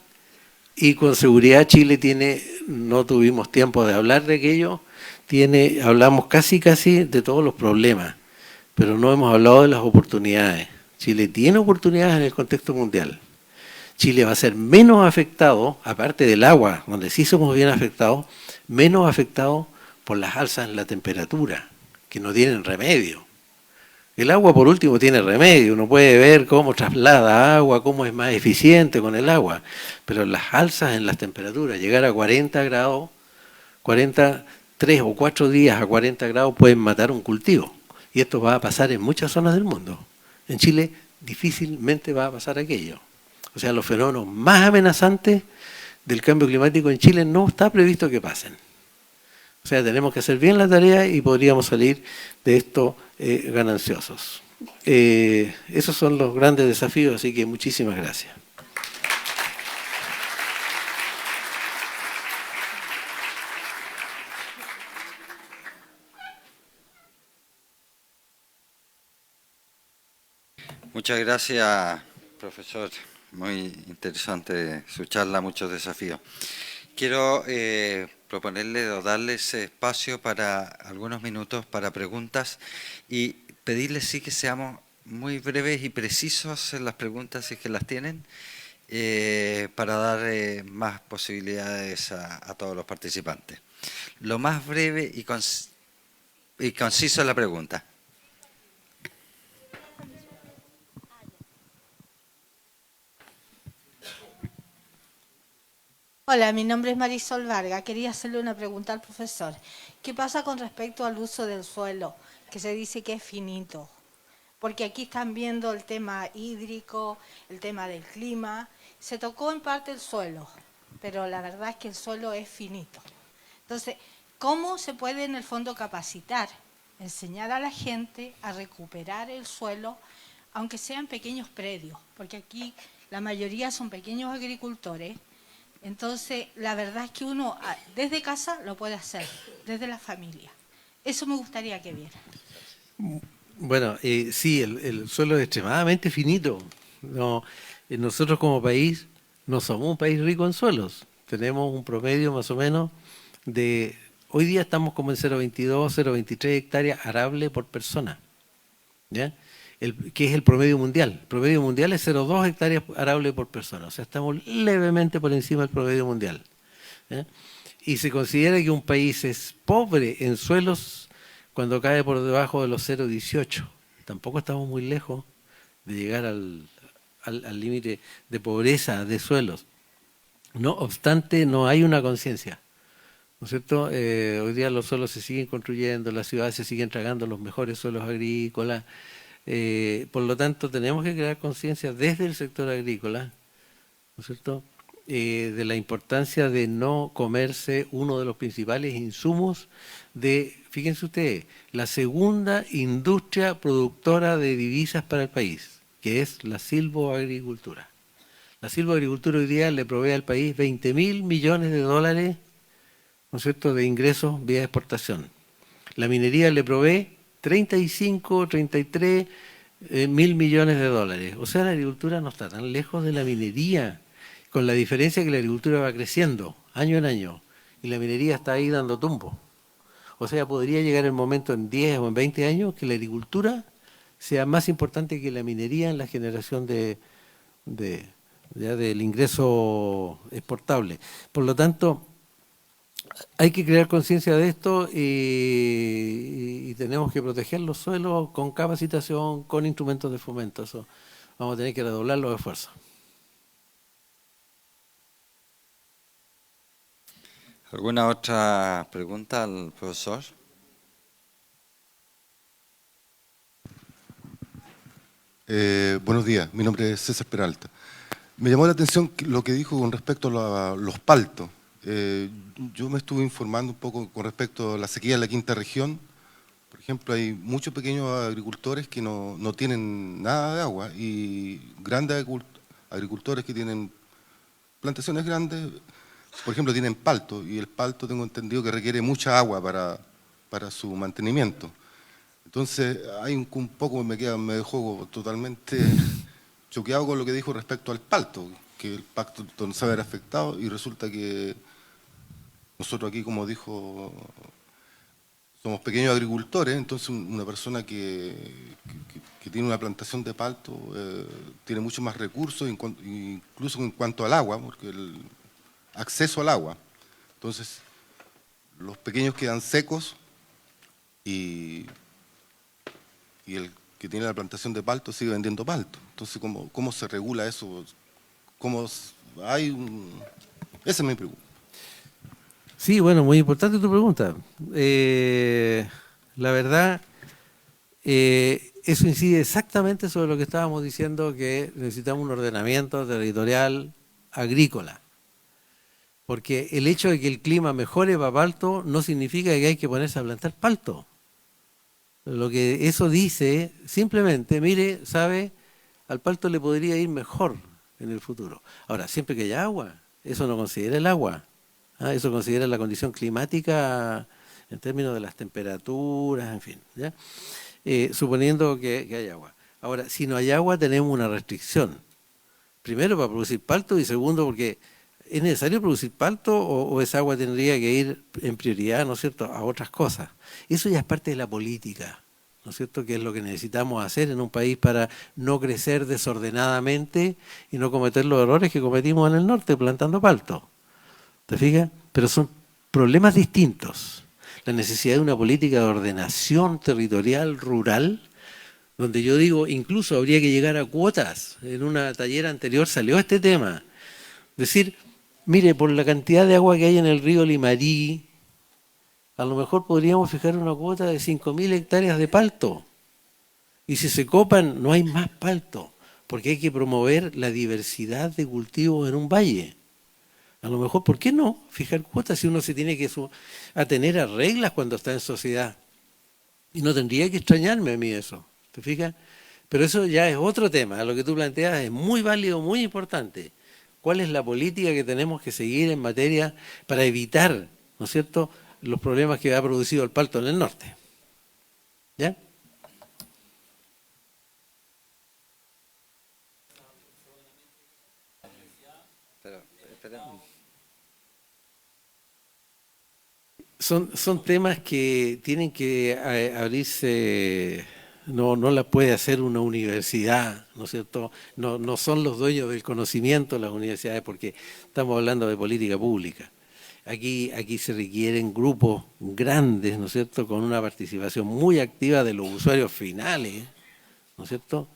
y con seguridad Chile tiene, no tuvimos tiempo de hablar de aquello, hablamos casi de todos los problemas, pero no hemos hablado de las oportunidades. Chile tiene oportunidades en el contexto mundial. Chile va a ser menos afectado, aparte del agua, donde sí somos bien afectados, menos afectado por las alzas en la temperatura, que no tienen remedio. El agua, por último, tiene remedio. Uno puede ver cómo traslada agua, cómo es más eficiente con el agua. Pero las alzas en las temperaturas, llegar a 40 grados, 3 o 4 días a 40 grados pueden matar un cultivo. Y esto va a pasar en muchas zonas del mundo. En Chile difícilmente va a pasar aquello. O sea, los fenómenos más amenazantes del cambio climático en Chile no está previsto que pasen. O sea, tenemos que hacer bien la tarea y podríamos salir de esto gananciosos. Esos son los grandes desafíos, así que muchísimas gracias.
Muchas gracias, profesor. Muy interesante su charla, muchos desafíos. Quiero proponerle o darle ese espacio para algunos minutos para preguntas y pedirles sí que seamos muy breves y precisos en las preguntas si es que las tienen, para dar más posibilidades a todos los participantes. Lo más breve y conciso es la pregunta.
Hola, mi nombre es Marisol Vargas. Quería hacerle una pregunta al profesor. ¿Qué pasa con respecto al uso del suelo, que se dice que es finito? Porque aquí están viendo el tema hídrico, el tema del clima. Se tocó en parte el suelo, pero la verdad es que el suelo es finito. Entonces, ¿cómo se puede en el fondo capacitar? Enseñar a la gente a recuperar el suelo, aunque sean pequeños predios, porque aquí la mayoría son pequeños agricultores. Entonces, la verdad es que uno desde casa lo puede hacer, desde la familia. Eso me gustaría que viera.
Bueno, sí, el suelo es extremadamente finito. No, nosotros como país no somos un país rico en suelos. Tenemos un promedio más o menos de... Hoy día estamos como en 0,22, 0,23 hectáreas arable por persona, ¿ya? Que es el promedio mundial. El promedio mundial es 0,2 hectáreas arable por persona. O sea, estamos levemente por encima del promedio mundial, ¿ya? Y se considera que un país es pobre en suelos cuando cae por debajo de los 0,18. Tampoco estamos muy lejos de llegar al límite de pobreza de suelos. No obstante, no hay una conciencia, ¿no es cierto? Hoy día los suelos se siguen construyendo, las ciudades se siguen tragando los mejores suelos agrícolas. Por lo tanto, tenemos que crear conciencia desde el sector agrícola, ¿no es cierto?, de la importancia de no comerse uno de los principales insumos de, fíjense ustedes, la segunda industria productora de divisas para el país, que es la silvoagricultura. La silvoagricultura hoy día le provee al país 20.000 millones de dólares, ¿no es cierto?, de ingresos vía exportación. La minería le provee 35, 33 mil millones de dólares. O sea, la agricultura no está tan lejos de la minería, con la diferencia que la agricultura va creciendo año en año y la minería está ahí dando tumbo. O sea, podría llegar el momento en 10 o en 20 años que la agricultura sea más importante que la minería en la generación del ingreso exportable. Por lo tanto, hay que crear conciencia de esto y tenemos que proteger los suelos con capacitación, con instrumentos de fomento. Eso vamos a tener que redoblar los esfuerzos.
¿Alguna otra pregunta al profesor?
Buenos días, mi nombre es César Peralta. Me llamó la atención lo que dijo con respecto a los paltos. Yo me estuve informando un poco con respecto a la sequía en la quinta región. Por ejemplo, hay muchos pequeños agricultores que no tienen nada de agua y grandes agricultores que tienen plantaciones grandes, por ejemplo, tienen palto y el palto tengo entendido que requiere mucha agua para su mantenimiento. Entonces, hay un poco me dejó totalmente choqueado con lo que dijo respecto al palto, que el palto no se va a ver afectado y resulta que nosotros aquí, como dijo, somos pequeños agricultores, entonces una persona que tiene una plantación de palto tiene muchos más recursos, incluso en cuanto al agua, porque el acceso al agua. Entonces, los pequeños quedan secos y el que tiene la plantación de palto sigue vendiendo palto. Entonces, ¿cómo se regula eso? Esa es mi pregunta.
Sí, bueno, muy importante tu pregunta. La verdad, eso incide exactamente sobre lo que estábamos diciendo, que necesitamos un ordenamiento territorial agrícola. Porque el hecho de que el clima mejore para palto no significa que hay que ponerse a plantar palto. Lo que eso dice, simplemente, mire, sabe, al palto le podría ir mejor en el futuro. Ahora, siempre que haya agua, eso no considera el agua. Eso considera la condición climática en términos de las temperaturas, en fin, ¿ya? Suponiendo que hay agua. Ahora, si no hay agua, tenemos una restricción. Primero, para producir palto, y segundo, porque ¿es necesario producir palto o esa agua tendría que ir en prioridad, ¿no es cierto?, a otras cosas? Eso ya es parte de la política, ¿no es cierto?, que es lo que necesitamos hacer en un país para no crecer desordenadamente y no cometer los errores que cometimos en el norte plantando palto. ¿Te fijas? Pero son problemas distintos. La necesidad de una política de ordenación territorial rural, donde yo digo, incluso habría que llegar a cuotas. En una taller anterior salió este tema. Decir, mire, por la cantidad de agua que hay en el río Limarí, a lo mejor podríamos fijar una cuota de 5.000 hectáreas de palto. Y si se copan, no hay más palto, porque hay que promover la diversidad de cultivos en un valle. A lo mejor, ¿por qué no fijar cuotas si uno se tiene que atener a reglas cuando está en sociedad? Y no tendría que extrañarme a mí eso, ¿te fijas? Pero eso ya es otro tema. Lo que tú planteas es muy válido, muy importante. ¿Cuál es la política que tenemos que seguir en materia para evitar, ¿no es cierto?, los problemas que ha producido el palto en el norte? ¿Ya? Son temas que tienen que abrirse, no las puede hacer una universidad, ¿no es cierto? No son los dueños del conocimiento las universidades, porque estamos hablando de política pública. Aquí se requieren grupos grandes, ¿no es cierto?, con una participación muy activa de los usuarios finales, ¿no es cierto?,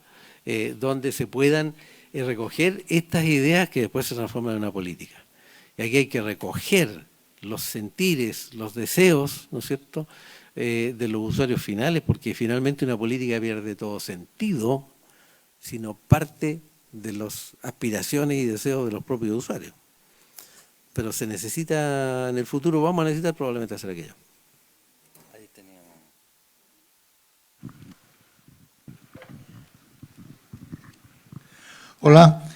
donde se puedan recoger estas ideas que después se transforman en una política. Y aquí hay que recoger los sentires, los deseos, ¿no es cierto?, de los usuarios finales, porque finalmente una política pierde todo sentido si no parte de las aspiraciones y deseos de los propios usuarios. Pero se necesita, en el futuro vamos a necesitar probablemente hacer aquello.
Ahí teníamos.
Hola.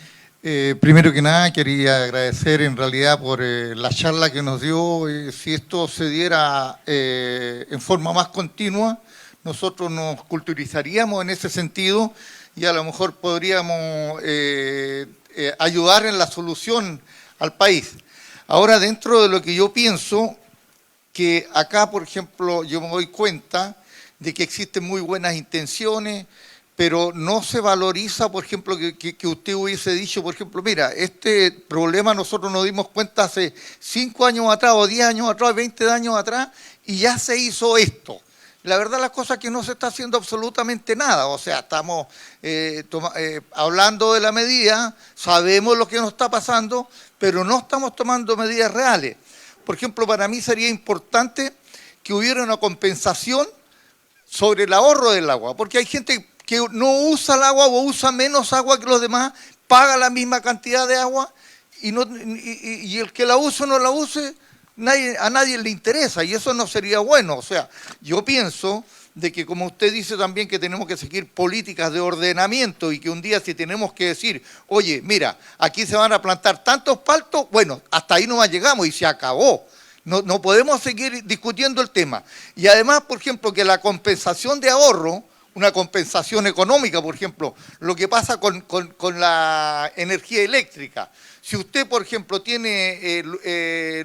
Primero que nada quería agradecer en realidad por la charla que nos dio. Si esto se diera en forma más continua, nosotros nos culturizaríamos en ese sentido y a lo mejor podríamos ayudar en la solución al país. Ahora, dentro de lo que yo pienso, que acá, por ejemplo, yo me doy cuenta de que existen muy buenas intenciones, pero no se valoriza, por ejemplo, que usted hubiese dicho, por ejemplo, mira, este problema nosotros nos dimos cuenta hace 5 años atrás, o 10 años atrás, 20 años atrás, y ya se hizo esto. La verdad, las cosas que no se está haciendo absolutamente nada. O sea, estamos hablando de la medida, sabemos lo que nos está pasando, pero no estamos tomando medidas reales. Por ejemplo, para mí sería importante que hubiera una compensación sobre el ahorro del agua, porque hay gente que no usa el agua o usa menos agua que los demás, paga la misma cantidad de agua y el que la use o no la use, a nadie le interesa, y eso no sería bueno. O sea, yo pienso de que, como usted dice también, que tenemos que seguir políticas de ordenamiento y que un día si tenemos que decir, oye, mira, aquí se van a plantar tantos paltos, bueno, hasta ahí nomás llegamos y se acabó. No podemos seguir discutiendo el tema. Y además, por ejemplo, que la compensación de ahorro, una compensación económica, por ejemplo, lo que pasa con la energía eléctrica. Si usted, por ejemplo, tiene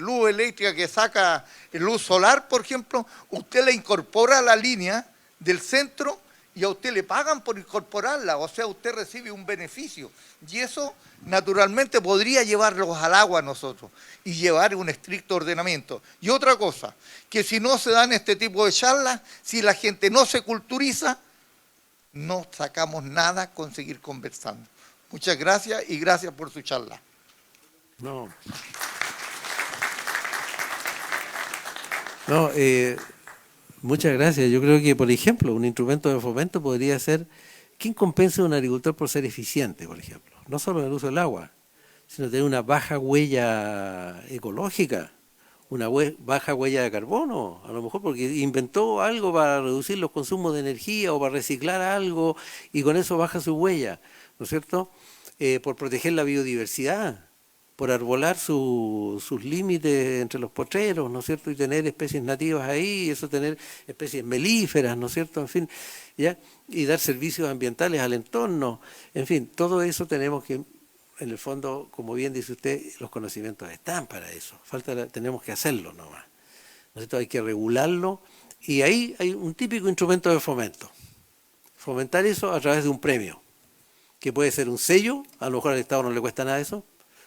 luz eléctrica que saca luz solar, por ejemplo, usted la incorpora a la línea del centro y a usted le pagan por incorporarla, o sea, usted recibe un beneficio. Y eso, naturalmente, podría llevarlos al agua a nosotros y llevar un estricto ordenamiento. Y otra cosa, que si no se dan este tipo de charlas, si la gente no se culturiza, no sacamos nada con seguir conversando. Muchas gracias y gracias por su charla.
No, muchas gracias. Yo creo que, por ejemplo, un instrumento de fomento podría ser ¿quién compensa a un agricultor por ser eficiente, por ejemplo? No solo en el uso del agua, sino tener una baja huella ecológica, una baja huella de carbono, a lo mejor porque inventó algo para reducir los consumos de energía o para reciclar algo y con eso baja su huella, ¿no es cierto? Por proteger la biodiversidad, por arbolar sus límites entre los potreros, ¿no es cierto? Y tener especies nativas ahí, eso tener especies melíferas, ¿no es cierto? En fin, ¿ya? Y dar servicios ambientales al entorno, en fin, todo eso tenemos que, en el fondo, como bien dice usted, los conocimientos están para eso, tenemos que hacerlo nomás, ¿no es cierto? Hay que regularlo y ahí hay un típico instrumento de fomento, fomentar eso a través de un premio, que puede ser un sello, a lo mejor al Estado no le cuesta nada eso,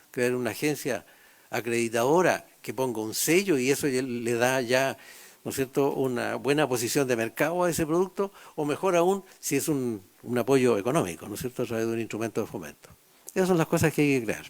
crear una agencia acreditadora que ponga un sello y eso le da ya, ¿no es cierto?, una buena posición de mercado a ese producto, o mejor aún, si es un apoyo económico, ¿no es cierto?, a través de un instrumento de fomento. Esas son las cosas que hay que crear.